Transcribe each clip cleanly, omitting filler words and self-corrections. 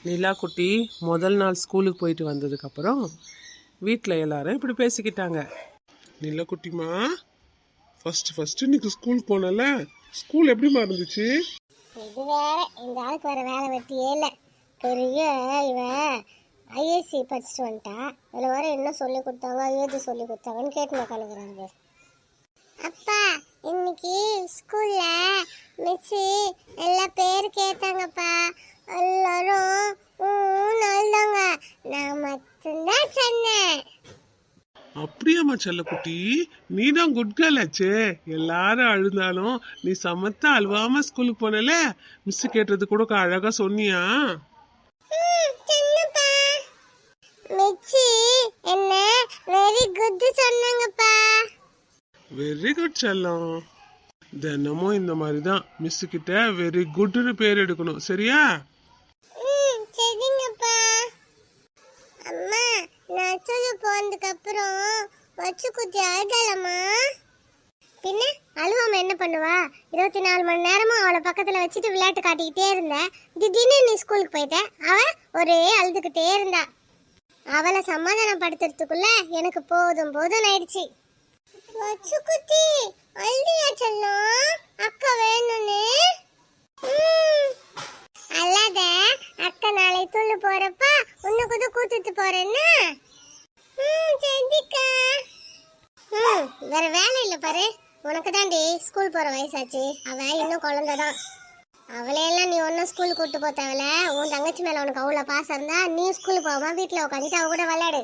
நிலா குட்டி முதல் நாள் ஸ்கூலுக்கு போயிட்டு வந்ததுக்கப்புறம் வீட்டில் எல்லாரும் இப்படி பேசிக்கிட்டாங்க. நிலா குட்டிமா, ஃபர்ஸ்ட் இன்னைக்கு ஸ்கூல் போனல, ஸ்கூல் எப்படிமா இருந்துச்சு? இது வேற, இந்த ஆளுக்கு வேற வேலை வெட்டியே இல்லை. பெரிய இவன் ஐஏசி படிச்சுட்டு வந்துட்டா. இதில் வேற என்ன சொல்லி கொடுத்தாங்க, ஏது சொல்லி கொடுத்தாங்கன்னு கேட்டு கலக்குறாங்க. அப்பா, இன்னைக்கு ஸ்கூல்ல மிஸ் எல்லா பேரு கேட்டாங்கப்பா. எல்லாரும் நல்லவங்க, நான் மட்டும்தான் சொன்னேன். அப்படியாம்மா செல்லக்குட்டி, நீ தான் குட் கேர்ள் ஆச்சே. எல்லாரும் அழுந்தாலும் நீ சமத்தா அழுவாம ஸ்கூலுக்கு போனல, மிஸ் கேட்டது கூட அழகா சொன்னியா? மிச்சி என்ன வெரி குட் சொன்னாங்கப்பா. வெரி குட் செல்லம். தினமும் இந்த மாதிரி தான் மிஸ் கிட்ட வெரி குட்னு பேர் எடுக்கணும், சரியா? சரிங்கப்பா. அம்மா, நான் சொல்ல போனதுக்கு அப்புறம் வச்சு குத்தி அழுகலம்மா. பின்ன அழுவாம என்ன பண்ணுவா? 24 மணி நேரமும் அவளை பக்கத்துல வச்சுட்டு விளையாட்டு காட்டிக்கிட்டே இருந்த. திடீர்னு நீ ஸ்கூலுக்கு போயிட்ட, அவ ஒரே அழுதுகிட்டே இருந்தா. அவளை சமாதானப்படுத்துறதுக்குள்ள எனக்கு போதும் போதும் ஆயிடுச்சு. வச்சு குத்தி அழுதியா சொன்னோம் அக்கா வேணும்னு. அல்லாத அக்கா நாளை தூள் போறப்ப உன்னை கூட கூத்துட்டு போறேன்னா. சரிக்கா. வேற வேலை இல்ல பாரு. உனக்கு தாண்டி ஸ்கூல் போற வயசாச்சு. அவ இன்னும் குழந்தைதான். அவளையெல்லாம் நீ ஒன்னும் ஸ்கூல் கூட்டு போத்தவல. உன் தங்கச்சி மேல உனக்கு அவ்வளவு பாசம் இருந்தா நீ ஸ்கூல் போகாம வீட்டுல உட்காந்துட்டு அவ கூட விளையாடு.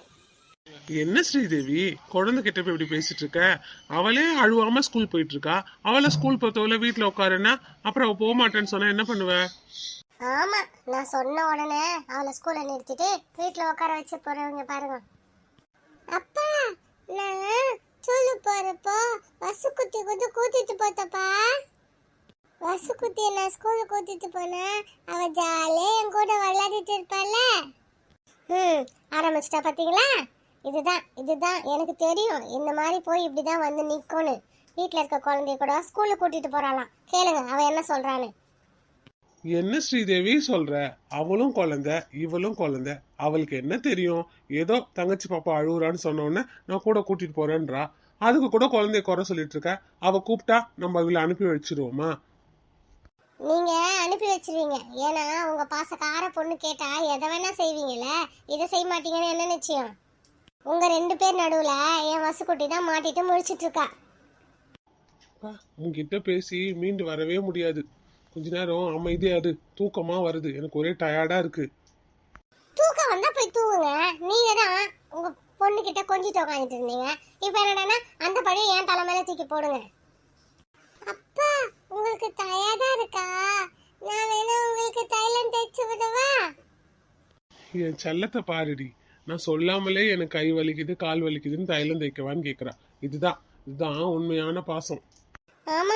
என்ன ஸ்ரீதேவி, குழந்தை கிட்ட போய் இப்படி பேசிட்டு இருக்க? அவளே அழுவாம ஸ்கூல் போயிட்டு இருக்கா. அவளை ஸ்கூல் போத்தவள வீட்டுல உட்காருன்னா அப்புறம் அவ போக மாட்டேன்னு சொன்னா என்ன பண்ணுவ? ஆமா, நான் சொன்ன உடனே அவளை ஸ்கூல்ல நிறுத்திட்டு வீட்டுல உட்கார வச்சு போறவங்க பாருங்க. அப்பா, நான் சொல்லு போறப்போ வசு குத்தி கூட்டிட்டு போத்தப்பா. வசு குத்தி நான் ஸ்கூல்ல கூட்டிட்டு போனா அவ ஜாலியா என் கூட விளையாடிட்டு இருப்பால. ஆரம்பிச்சிட்டா பாத்தீங்களா? இதுதான் எனக்கு தெரியும். இந்த மாதிரி போய் இப்படிதான் வந்து நிக்கோன்னு. வீட்டுல இருக்க குழந்தைய கூட ஸ்கூல்ல கூட்டிட்டு போறாளாம். கேளுங்க அவ என்ன சொல்றான்னு. என்ன ஸ்ரீதேவி சொல்ற? அவளும் குழந்தை, இவளும் குழந்தை. அவளுக்கு என்ன தெரியும்? ஏதோ தங்கச்சி பாப்பா அழுகுறான்னு சொன்ன உடனே நான் கூட கூட்டிட்டு போறேன்றா. அதுக்கு கூட குழந்தைய குறை சொல்லிட்டு இருக்க. அவ கூப்பிட்டா நம்ம அவளை அனுப்பி வச்சிருவோமா? நீங்க அனுப்பி வச்சிருவீங்க. ஏன்னா உங்க பாசக்கார பொண்ணு கேட்டா எதை வேணா செய்வீங்கல்ல. இதை செய்ய மாட்டீங்கன்னு என்ன நிச்சயம்? உங்க 2 பேர் நடுவுல என் வசுக்குட்டி தான் மாட்டிட்டு முழிச்சிட்டு இருக்கா. உன்கிட்ட பேசி மீண்டு வரவே முடியாது. கொஞ்ச நேரம் அமைதியா இரு. தூக்கமா வருது, எனக்கு ஒரே டயர்டா இருக்கு. தூக்கம் வந்தா போய் தூங்குங்க. நீங்க தான் உங்க பொண்ணு கிட்ட கொஞ்சிட்டு உட்காந்துட்டு இருந்தீங்க. இப்ப என்னடான்னா அந்த பழைய என் தலை மேல தூக்கி போடுங்க. அப்பா, உங்களுக்கு டயர்டா இருக்கா? நான் வேணா உங்களுக்கு தைலம் தேய்ச்சி விடவா? என் செல்லத்தை பாருடி. நான் சொல்லாமலே எனக்கு கை வலிக்குது கால் வலிக்குதுன்னு தைலம் தேய்க்கவான்னு கேக்குறா. இதுதான் உண்மையான பாசம். ஆமா,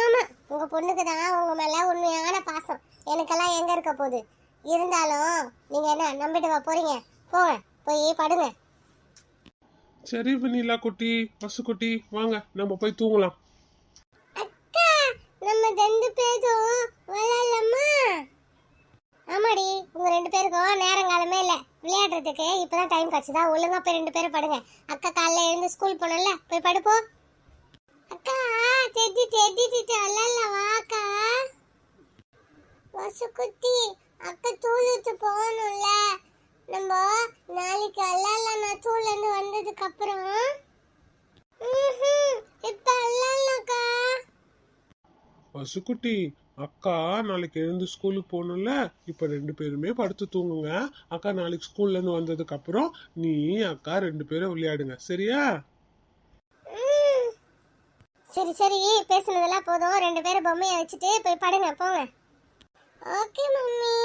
உங்க பொண்ணுக்கு தான் உங்க மேல உண்மையான பாசம். எனக்கெல்லாம் எங்க இருக்க போகுது? இருந்தாலும் நீங்க என்ன நம்பிட்டு வா போறீங்க? போங்க, போய் படுங்க. சரி வெண்ணிலா குட்டி, பசு குட்டி, வாங்க நம்ம போய் தூங்கலாம். அக்கா, நம்ம 2 பேரும் விளையாடலாமா? ஆமாடி, உங்க 2 பேருக்கும் நேரங்காலமே இல்ல விளையாடுறதுக்கு. இப்பதான் டைம் கிடைச்சதா? ஒழுங்கா போய் 2 பேரும் படுங்க. அக்கா காலைல எழுந்து ஸ்கூல் போனல, போய் படுப்போ. அக்கா, தெட்டிட்டு விளையாடலாம் வாக்கா. வசுக்குட்டி, அக்கா தூளுத்து போகணும்ல. நம்ம நாளைக்கு விளையாடலாம். நான் தூள்ல இருந்து வந்ததுக்கு அப்புறம். இப்ப விளையாடலாம்க்கா. பசுக்குட்டி, அக்கா நாளைக்கு எழுந்து ஸ்கூலுக்கு போகணும்ல. இப்ப 2 பேருமே படுத்து தூங்குங்க. அக்கா நாளைக்கு ஸ்கூல்ல இருந்து வந்ததுக்கு அப்புறம் நீ அக்கா 2 பேரும் விளையாடுங்க, சரியா? சரி, பேசுனதெல்லாம் போதும். 2 பேரும் பொம்மையை வச்சுட்டு போய் படுங்க, போங்க. Okay mummy.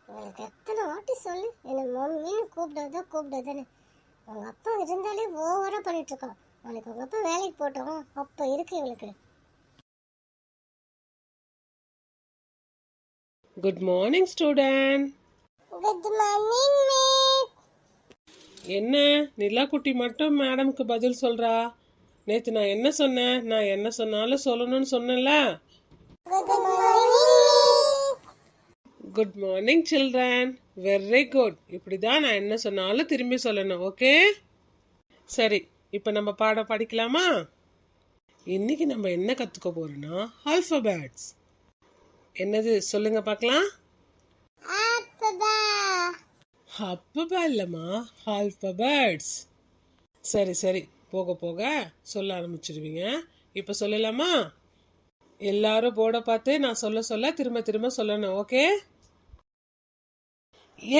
உங்களுக்கு எத்தனை வாட்டி சொல்லு என்ன மம்மின்னு கூப்பிடுறதுன்னு. உங்க அப்பா இருந்தாலே ஓவரா பண்ணிட்டு இருக்கோம். உனக்கு உங்க அப்பா வேலைக்கு போட்டோம் அப்ப இருக்கு இவளுக்கு. Good morning student. Good morning miss. என்ன நிலா குட்டி மட்டும் மேடம்க்கு பதில் சொல்றா? நேத்து நான் என்ன சொன்னேன்? நான் என்ன சொன்னாலும் சொல்லணும்னு சொன்னேன்ல. Good morning good morning children. Very good. இப்படிதான் நான் என்ன சொன்னாலும் திரும்பி சொல்லணும். ஓகே, சரி. இப்போ நம்ம பாடம் படிக்கலாமா? இன்னைக்கு நம்ம என்ன கத்துக்க போறோம்னா ஆல்பபெட்ஸ். என்னது சொல்லுங்க பார்க்கலாம். அப்பபா இல்லம்மா, ஆல்பபெட்ஸ். சரி சரி, போக போக சொல்ல ஆரம்பிச்சிடுவீங்க. இப்போ சொல்லலாமா? எல்லாரும் போர்டை பார்த்து நான் சொல்ல சொல்ல திரும்ப திரும்ப சொல்லணும். ஓகே?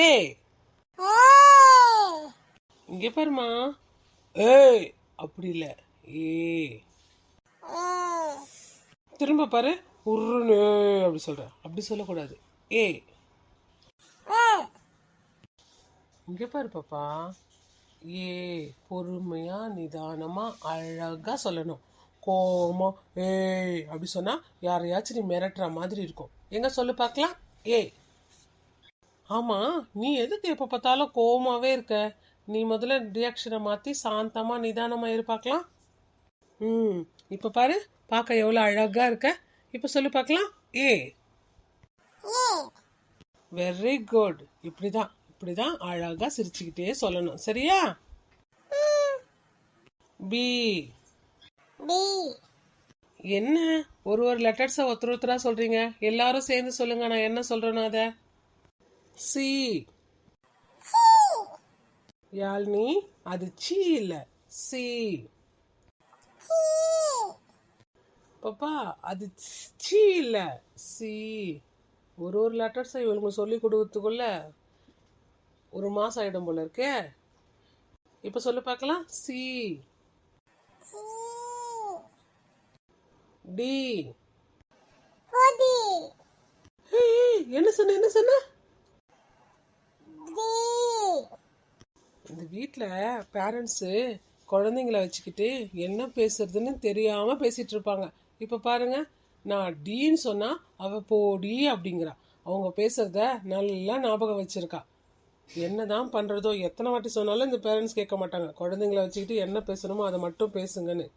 ஏ. இங்க பாருமா. ஏய் அப்படி இல்ல, ஏ. திரும்ப பாரு. உருன்னு அப்படி சொல்ற. அப்படி சொல்லக்கூடாது. ஏ. இங்க பாரு பாப்பா. ஏ. பொறுமையா நிதானமா அழகா சொல்லணும். கோமா ஏய் அப்படி சொன்னா யாரையாச்சும் நீ மிரட்டுற மாதிரி இருக்கும். எங்க சொல்லு பார்க்கலாம். ஏ. ஆமா, நீ எதுக்கு எப்ப பார்த்தாலும் கோவமாவே இருக்க? நீ முதல்ல ரியாக்ஷனை மாத்தி சாந்தமா நிதானமா இரு பார்க்கலாம். இப்ப பாரு, பார்க்க எவ்வளவு அழகா இருக்க. இப்ப சொல்லு பார்க்கலாம். ஏ. Very good. இப்படிதான் அழகா சிரிச்சுக்கிட்டே சொல்லணும். சரியா? பி. என்ன ஒரு லெட்டர்ஸை ஒருத்தரா சொல்றீங்க? எல்லாரும் சேர்ந்து சொல்லுங்க, நான் என்ன சொல்றேன்னு அத. சி. யாழ்னி, அது சி இல்ல, சி. பாப்பா, அது சி இல்ல, சி. ஒரு லெட்டர்ஸை இவங்க சொல்லி கொடுக்கறதுக்குள்ள ஒரு மாசம் ஆயிடும் போல இருக்கே. இப்ப சொல்லு பார்க்கலாம். சி. டி. என்ன சொன்ன? இந்த வீட்ல பேரண்ட்ஸு குழந்தைங்களை வச்சுக்கிட்டு என்ன பேசுறதுன்னு தெரியாம பேசிட்டு இருப்பாங்க. இப்ப பாருங்க, நான் டீன்னு சொன்னா அவ போடி அப்படிங்கிறா. அவங்க பேசுறத நல்லா ஞாபகம் வச்சிருக்கா. என்னதான் பண்றதோ, எத்தனை வாட்டி சொன்னாலும் இந்த பேரண்ட்ஸ் கேட்க மாட்டாங்க. குழந்தைங்களை வச்சுக்கிட்டு என்ன பேசணுமோ அதை மட்டும் பேசுங்கன்னு.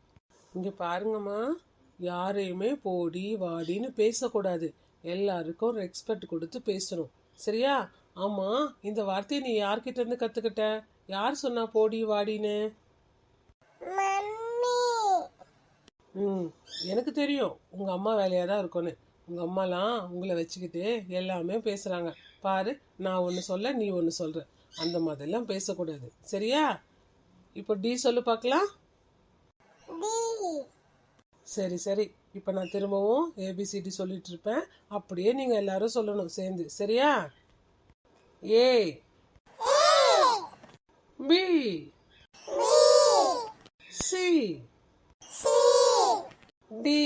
இங்க பாருங்கம்மா, யாரையுமே போடி வாடின்னு பேசக்கூடாது. எல்லாருக்கும் ரெஸ்பெக்ட் கொடுத்து பேசணும். சரியா? ஆமா, இந்த வார்த்தையை நீ யார்கிட்ட இருந்து கத்துக்கிட்ட? யார் சொன்னா போடி வாடின்னு? எனக்கு தெரியும் உங்க அம்மா வேலையா தான் இருக்கும்னு. உங்க அம்மாலாம் உங்களை வச்சுக்கிட்டு எல்லாமே பேசுறாங்க. பாரு, நான் ஒன்னு சொல்ல நீ ஒன்னு சொல்ற. அந்த மாதிரிலாம் பேசக்கூடாது. சரியா? இப்போ டி சொல்லு பார்க்கலாம். சரி சரி, இப்போ நான் திரும்பவும் ஏபிசிடி சொல்லிட்டு இருப்பேன். அப்படியே நீங்க எல்லாரும் சொல்லணும் சேர்ந்து. சரியா? A. B. C. D.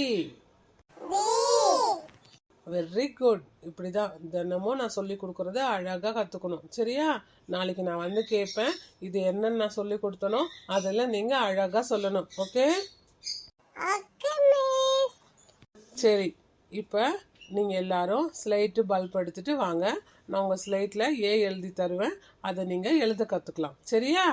Very good. இப்படிதான் தினமும் நான் சொல்லி கொடுக்கறத அழகா கத்துக்கணும். சரியா? நாளைக்கு நான் வந்து கேட்பேன், இது என்னன்னு நான் சொல்லி கொடுத்தனோ அதெல்லாம் நீங்க அழகா சொல்லணும். ஓகே? சரி, இப்ப நீங்க எல்லாரும் ஸ்லைட்டு பல்ப் எடுத்துட்டு வாங்க. நான் உங்க ஸ்லைட்ல ஏ எழுதி தருவேன். அதை நீங்க எழுத கத்துக்கலாம். சரியா?